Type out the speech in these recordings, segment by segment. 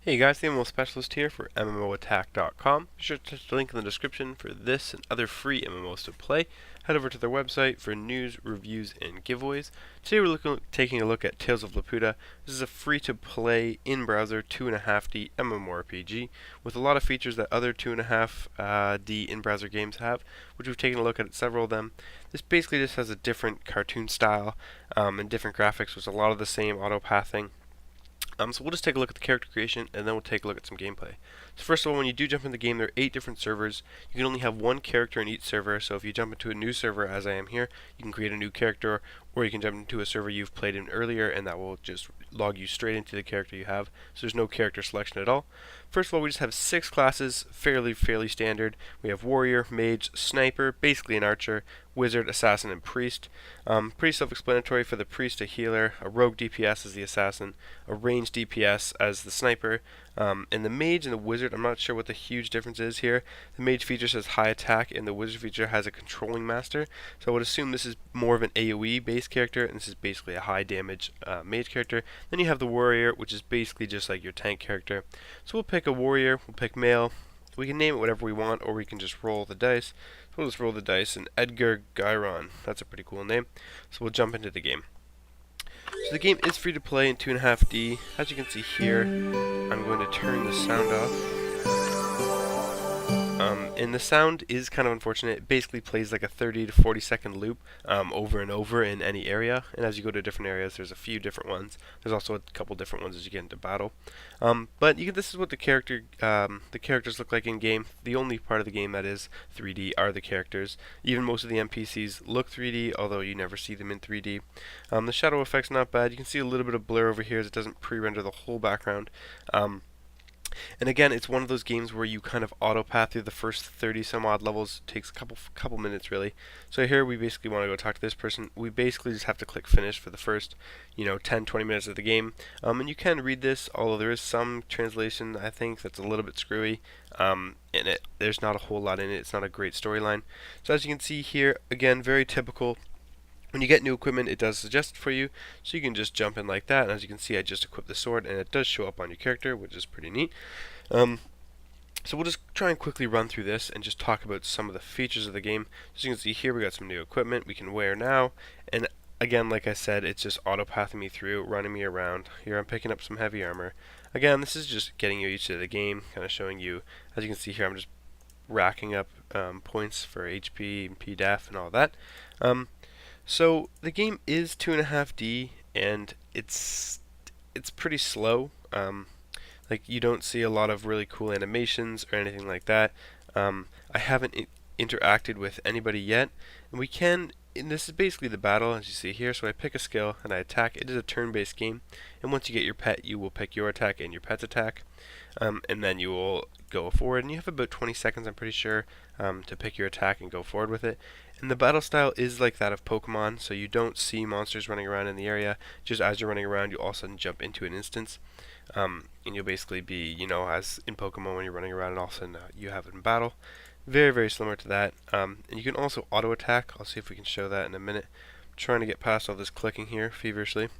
Hey guys, the MMO Specialist here for MMOattack.com. Be sure to touch the link in the description for this and other free MMOs to play. Head over to their website for news, reviews, and giveaways. Today we're taking a look at Tales of Laputa. This is a free-to-play in-browser 2.5D MMORPG with a lot of features that other 2.5D in-browser games have, which we've taken a look at several of them. This basically just has a different cartoon style and different graphics with a lot of the same auto-pathing. So we'll just take a look at the character creation, and then we'll take a look at some gameplay. So first of all, when you do jump in the game, there are 8 different servers. You can only have one character in each server, so if you jump into a new server, as I am here, you can create a new character, or you can jump into a server you've played in earlier, and that will just log you straight into the character you have. So there's no character selection at all. First of all, we just have 6 classes, fairly standard. We have warrior, mage, sniper, basically an archer, wizard, assassin, and priest. Pretty self-explanatory. For the priest, a healer, a rogue DPS as the assassin, a ranged DPS as the sniper, and the mage and the wizard, I'm not sure what the huge difference is here. The mage feature says high attack, and the wizard feature has a controlling master. So I would assume this is more of an AoE based character, and this is basically a high damage mage character. Then you have the warrior, which is basically just like your tank character. So we'll pick a warrior, we'll pick male. We can name it whatever we want, or we can just roll the dice. So we'll just roll the dice, and Edgar Gyron. That's a pretty cool name. So we'll jump into the game. So the game is free to play in 2.5D. As you can see here, I'm going to turn the sound off. And the sound is kind of unfortunate. It basically plays like a 30 to 40 second loop over and over in any area. And as you go to different areas, there's a few different ones. There's also a couple different ones as you get into battle. But this is what the characters look like in game. The only part of the game that is 3D are the characters. Even most of the NPCs look 3D, although you never see them in 3D. The shadow effect's not bad. You can see a little bit of blur over here as it doesn't pre-render the whole background. And again, it's one of those games where you kind of auto-path through the first 30 some odd levels. It takes a couple minutes really. So here we basically want to go talk to this person. We basically just have to click finish for the first 10-20 minutes of the game. And you can read this, although there is some translation I think that's a little bit screwy. There's not a whole lot in it. It's not a great storyline. So as you can see here, again, very typical. When you get new equipment, it does suggest it for you, so you can just jump in like that. And as you can see, I just equipped the sword, and it does show up on your character, which is pretty neat. So we'll just try and quickly run through this and just talk about some of the features of the game. As you can see here, we got some new equipment we can wear now, and again, like I said, it's just auto-pathing me through, running me around. Here I'm picking up some heavy armor. Again, this is just getting you used to the game, kind of showing you, as you can see here, I'm just racking up points for HP and PDEF and all that. So the game is 2.5D, and it's pretty slow. Like you don't see a lot of really cool animations or anything like that. I haven't interacted with anybody yet, and we can. And this is basically the battle, as you see here. So I pick a skill and I attack. It is a turn-based game, and once you get your pet, you will pick your attack and your pet's attack, and then you will go forward. And you have about 20 seconds, I'm pretty sure, to pick your attack and go forward with it. And the battle style is like that of Pokemon, so you don't see monsters running around in the area. Just as you're running around, you all of a sudden jump into an instance. And you'll basically be, as in Pokemon when you're running around and all of a sudden you have it in battle. Very similar to that. And you can also auto attack. I'll see if we can show that in a minute. I'm trying to get past all this clicking here feverishly.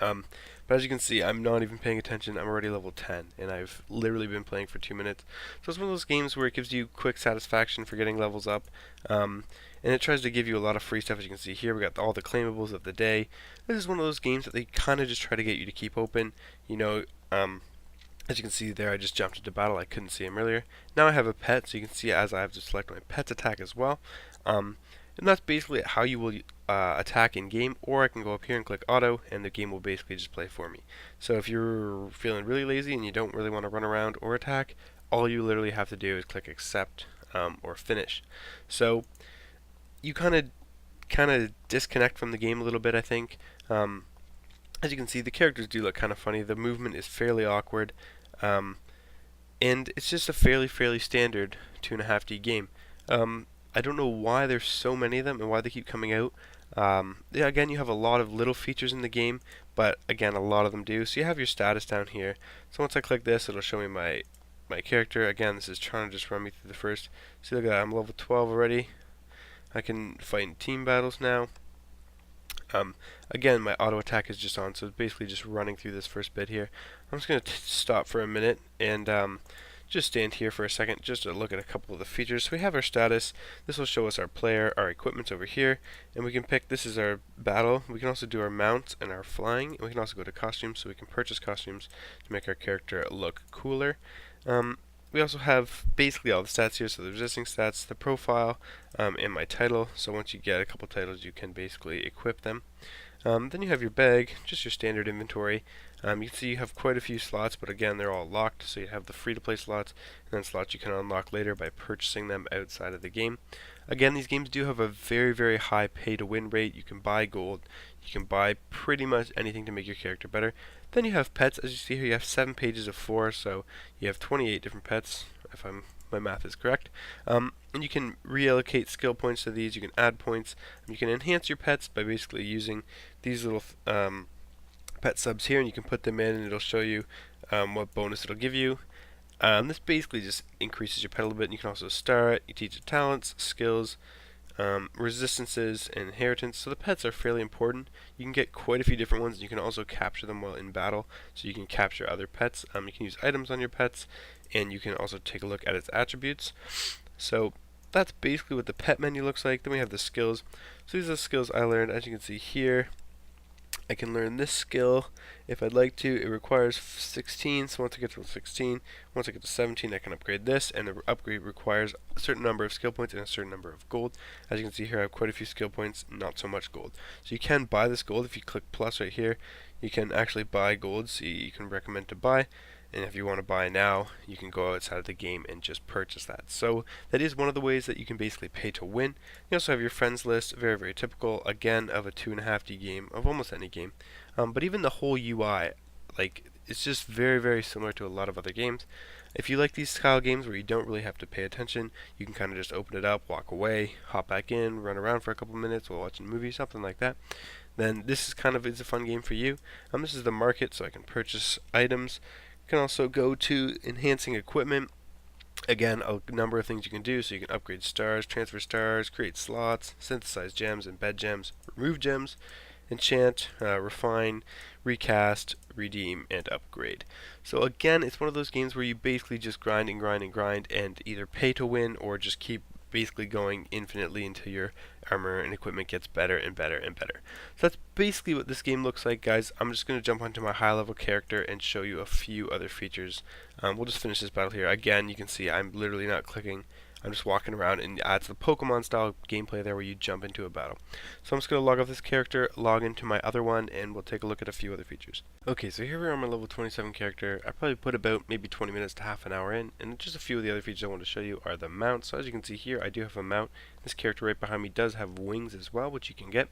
But as you can see, I'm not even paying attention. I'm already level 10, and I've literally been playing for 2 minutes. So it's one of those games where it gives you quick satisfaction for getting levels up, and it tries to give you a lot of free stuff. As you can see here, we got all the claimables of the day. This is one of those games that they kind of just try to get you to keep open. As you can see there, I just jumped into battle. I couldn't see him earlier. Now I have a pet, so you can see as I have to select my pet's attack as well. And that's basically how you will attack in game, or I can go up here and click auto, and the game will basically just play for me. So if you're feeling really lazy and you don't really want to run around or attack, all you literally have to do is click accept or finish. So you kind of disconnect from the game a little bit, I think. As you can see, the characters do look kind of funny. The movement is fairly awkward, and it's just a fairly standard 2.5D game. I don't know why there's so many of them and why they keep coming out. Yeah, again, you have a lot of little features in the game, but again, a lot of them do. So you have your status down here. So once I click this, it'll show me my character. Again, this is trying to just run me through the first. See, look at that, I'm level 12 already. I can fight in team battles now. Um, Again, my auto attack is just on, so it's basically just running through this first bit here. I'm just going to stop for a minute and just stand here for a second just to look at a couple of the features. So we have our status. This will show us our player, our equipment's over here, and we can pick, this is our battle. We can also do our mount and our flying, and we can also go to costumes, so we can purchase costumes to make our character look cooler. We also have basically all the stats here, so the resisting stats, the profile, and my title. So once you get a couple titles, you can basically equip them. Then you have your bag, just your standard inventory. You can see you have quite a few slots, but again, they're all locked, so you have the free-to-play slots, and then slots you can unlock later by purchasing them outside of the game. Again, these games do have a very, very high pay-to-win rate. You can buy gold, you can buy pretty much anything to make your character better. Then you have pets. As you see here, you have 7 pages of 4, so you have 28 different pets, if my math is correct. And you can reallocate skill points to these. You can add points. You can enhance your pets by basically using these little pet subs here, and you can put them in, and it'll show you what bonus it'll give you. This basically just increases your pet a little bit, and you can also star it. You teach it talents, skills, resistances, and inheritance. So the pets are fairly important. You can get quite a few different ones. You can also capture them while in battle, so you can capture other pets. You can use items on your pets, and you can also take a look at its attributes. So that's basically what the pet menu looks like. Then we have the skills. So these are the skills I learned. As you can see here, I can learn this skill if I'd like to. It requires 16, so once I get to 16, once I get to 17, I can upgrade this, and the upgrade requires a certain number of skill points and a certain number of gold. As you can see here, I have quite a few skill points, not so much gold. So you can buy this gold. If you click plus right here, you can actually buy gold, so you can recommend to buy. And if you want to buy now, you can go outside of the game and just purchase that. So that is one of the ways that you can basically pay to win. You also have your friends list, very, very typical, again, of a 2.5D game, of almost any game. But even the whole UI, like, it's just very, very similar to a lot of other games. If you like these style games where you don't really have to pay attention, you can kind of just open it up, walk away, hop back in, run around for a couple minutes while watching a movie, something like that. Then this is a fun game for you. This is the market, so I can purchase items. You can also go to enhancing equipment. Again, a number of things you can do. So you can upgrade stars, transfer stars, create slots, synthesize gems, embed gems, remove gems, enchant, refine, recast, redeem, and upgrade. So again, it's one of those games where you basically just grind and grind and grind and either pay to win or just keep basically going infinitely until your armor and equipment gets better and better and better. So that's basically what this game looks like, guys. I'm just going to jump onto my high level character and show you a few other features. We'll just finish this battle here. Again, you can see I'm literally not clicking. I'm just walking around, and it adds the Pokemon style gameplay there where you jump into a battle. So I'm just going to log off this character, log into my other one, and we'll take a look at a few other features. Okay, so here we are on my level 27 character. I probably put about maybe 20 minutes to half an hour in, and just a few of the other features I want to show you are the mount. So as you can see here, I do have a mount. This character right behind me does have wings as well, which you can get.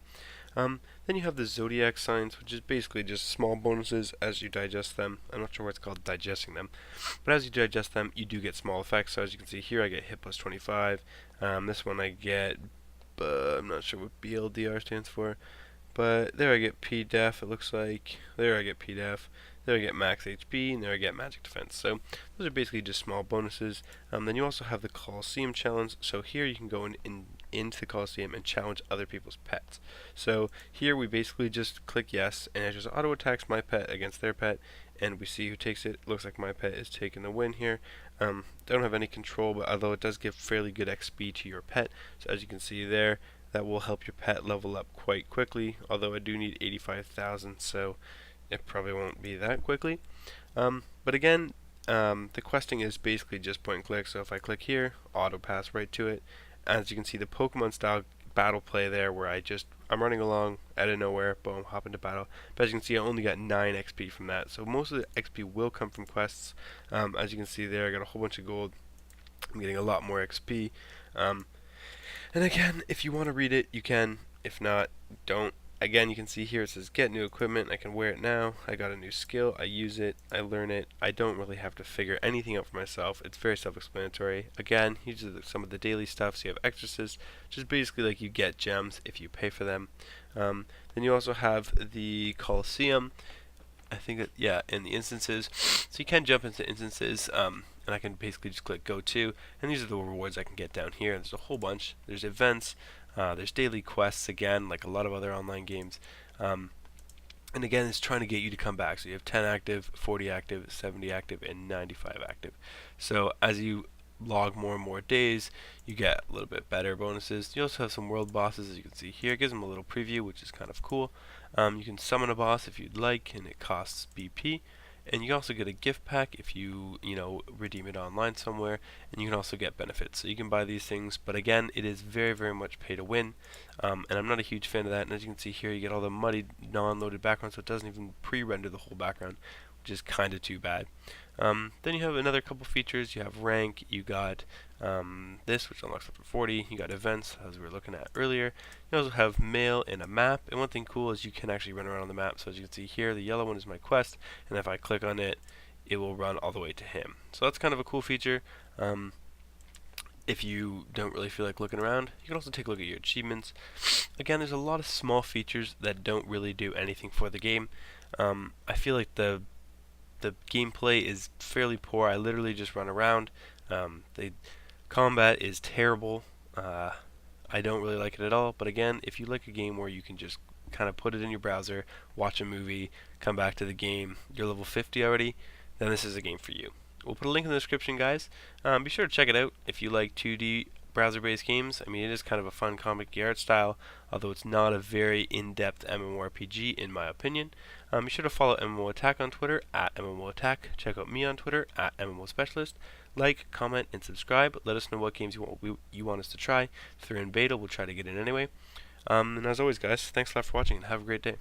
Then you have the zodiac signs, which is basically just small bonuses as you digest them. I'm not sure why it's called digesting them, but as you digest them, you do get small effects. So as you can see here, I get hit plus 25. This one I get, I'm not sure what BLDR stands for, but there I get P-Def, it looks like. There I get P-Def. There I get max HP, and there I get magic defense. So those are basically just small bonuses. Then you also have the Coliseum challenge. So here you can go into the Coliseum and challenge other people's pets. So here we basically just click yes, and it just auto attacks my pet against their pet, and we see who takes it. Looks like my pet is taking the win here. Don't have any control, but although it does give fairly good XP to your pet. So as you can see there, that will help your pet level up quite quickly. Although I do need 85,000, so it probably won't be that quickly. But again, the questing is basically just point and click. So if I click here, auto pass right to it. As you can see, the Pokemon style battle play there, where I'm running along out of nowhere, boom, hop into battle. But as you can see, I only got 9 XP from that. So most of the XP will come from quests. As you can see there, I got a whole bunch of gold. I'm getting a lot more XP. And again, if you want to read it, you can. If not, don't. Again, you can see here it says get new equipment. I can wear it now. I got a new skill. I use it. I learn it. I don't really have to figure anything out for myself. It's very self-explanatory. Again, these are some of the daily stuff. So you have exorcists, which is basically like you get gems if you pay for them. Then you also have the Coliseum. I think that, yeah, in the instances. So you can jump into instances, and I can basically just click go to, and these are the rewards I can get down here. There's a whole bunch. There's events. There's daily quests again, like a lot of other online games. Um, and again, it's trying to get you to come back. So you have 10 active, 40 active, 70 active, and 95 active. So as you log more and more days, you get a little bit better bonuses. You also have some world bosses, as you can see here. It gives them a little preview, which is kind of cool. You can summon a boss if you'd like, and it costs BP. And you also get a gift pack if you redeem it online somewhere, and you can also get benefits. So you can buy these things, but again, it is very, very much pay to win, and I'm not a huge fan of that. And as you can see here, you get all the muddy, non-loaded background, so it doesn't even pre-render the whole background, which is kind of too bad. Then you have another couple features. You have rank, you got this, which unlocks up to 40. You got events, as we were looking at earlier. You also have mail and a map. And one thing cool is you can actually run around on the map. So as you can see here, the yellow one is my quest, and if I click on it, it will run all the way to him. So that's kind of a cool feature. If you don't really feel like looking around, you can also take a look at your achievements. Again, there's a lot of small features that don't really do anything for the game. I feel like the gameplay is fairly poor. I literally just run around. The combat is terrible. I don't really like it at all. But again, if you like a game where you can just kind of put it in your browser, watch a movie, come back to the game, you're level 50 already, then this is a game for you. We'll put a link in the description, guys. Be sure to check it out if you like 2D browser-based games. I mean, it is kind of a fun comic art style, although it's not a very in-depth MMORPG in my opinion. Be sure to follow MMO Attack on Twitter at MMO Attack. Check out me on Twitter at MMO Specialist. Like, comment, and subscribe. Let us know what games you want us to try. If they're in beta, we'll try to get in anyway. And as always, guys, thanks a lot for watching, and have a great day.